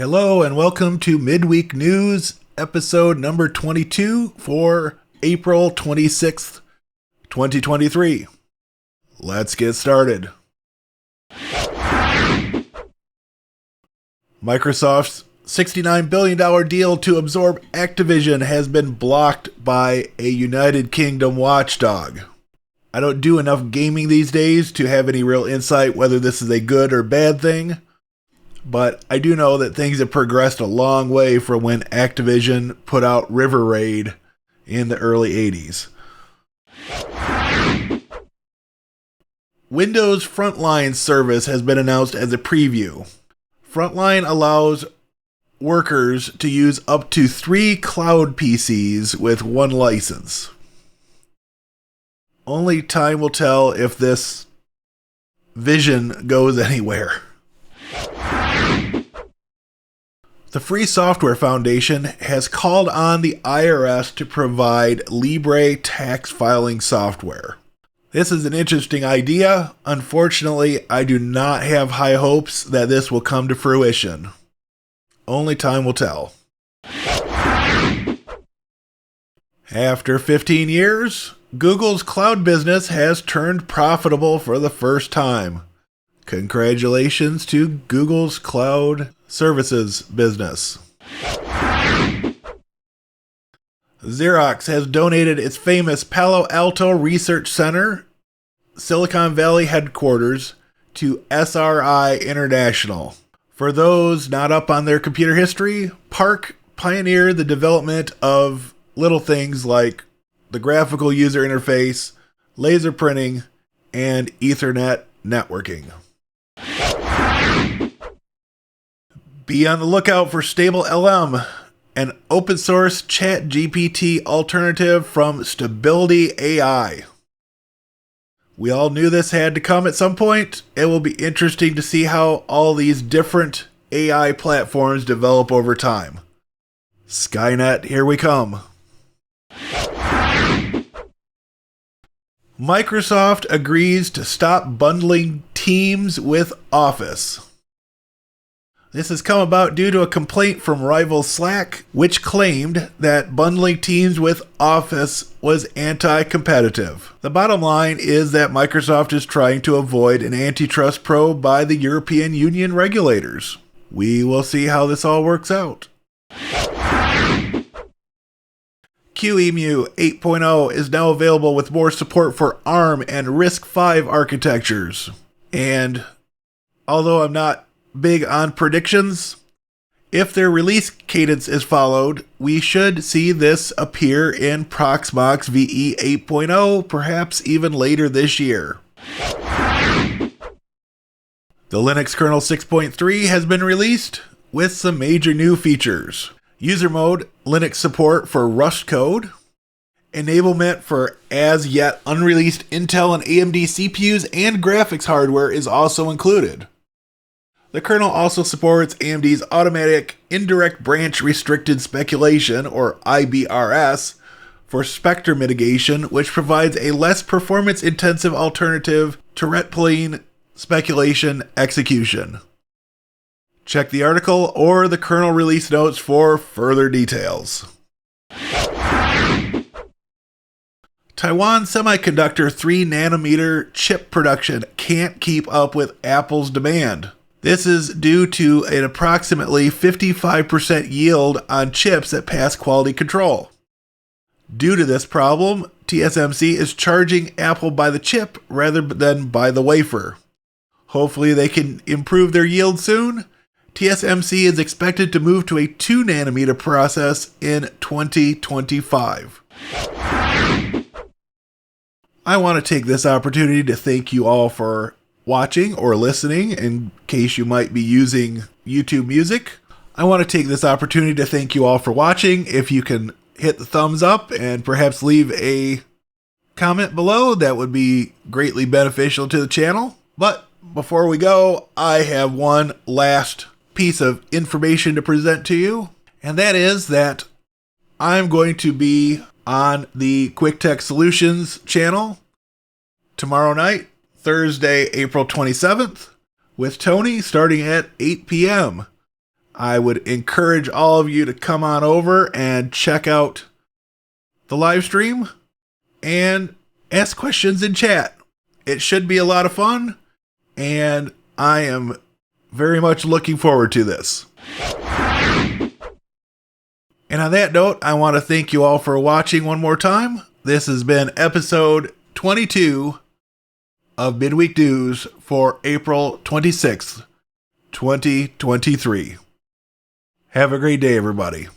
Hello and welcome to Midweek News, episode number 22 for April 26th, 2023. Let's get started. Microsoft's $69 billion deal to absorb Activision has been blocked by a United Kingdom watchdog. I don't do enough gaming these days to have any real insight whether this is a good or bad thing. But I do know that things have progressed a long way from when Activision put out River Raid in the early 80s. Windows Frontline service has been announced as a preview. Frontline allows workers to use up to 3 cloud PCs with 1 license. Only time will tell if this vision goes anywhere. The Free Software Foundation has called on the IRS to provide Libre Tax-Filing software. This is an interesting idea. Unfortunately, I do not have high hopes that this will come to fruition. Only time will tell. After 15 years, Google's cloud business has turned profitable for the first time. Congratulations to Google's cloud services business. Xerox has donated its famous Palo Alto Research Center, Silicon Valley headquarters, to SRI International. For those not up on their computer history, Parc pioneered the development of little things like the graphical user interface, laser printing, and Ethernet networking. Be on the lookout for StableLM, an open source ChatGPT alternative from Stability AI. We all knew this had to come at some point. It will be interesting to see how all these different AI platforms develop over time. Skynet, here we come. Microsoft agrees to stop bundling Teams with Office. This has come about due to a complaint from rival Slack, which claimed that bundling Teams with Office was anti-competitive. The bottom line is that Microsoft is trying to avoid an antitrust probe by the European Union regulators. We will see how this all works out. Qemu 8.0 is now available with more support for Arm and RISC-V architectures. And although I'm not big on predictions, if their release cadence is followed, we should see this appear in Proxmox VE 8.0, perhaps even later this year. The Linux kernel 6.3 has been released with some major new features. User mode, Linux support for Rust code, enablement for as yet unreleased Intel and AMD CPUs and graphics hardware is also included. The kernel also supports AMD's automatic indirect branch restricted speculation, or IBRS, for specter mitigation, which provides a less performance-intensive alternative to ret pooling speculation execution. Check the article or the kernel release notes for further details. Taiwan Semiconductor 3 nanometer chip production can't keep up with Apple's demand. This is due to an approximately 55% yield on chips that pass quality control. Due to this problem, TSMC is charging Apple by the chip rather than by the wafer. Hopefully they can improve their yield soon. TSMC is expected to move to a 2 nanometer process in 2025. I want to take this opportunity to thank you all for watching or listening in case you might be using YouTube Music. I want to take this opportunity to thank you all for watching. If you can hit the thumbs up and perhaps leave a comment below, that would be greatly beneficial to the channel. But before we go, I have one last piece of information to present to you, and that is that I'm going to be on the Quik Tech Solutions Channel tomorrow night, Thursday, April 27th, with Tony starting at 8 p.m. I would encourage all of you to come on over and check out the live stream and ask questions in chat. It should be a lot of fun, and I am very much looking forward to this. And on that note, I want to thank you all for watching one more time. This has been episode 22 of Midweek News for April 26th, 2023. Have a great day, everybody.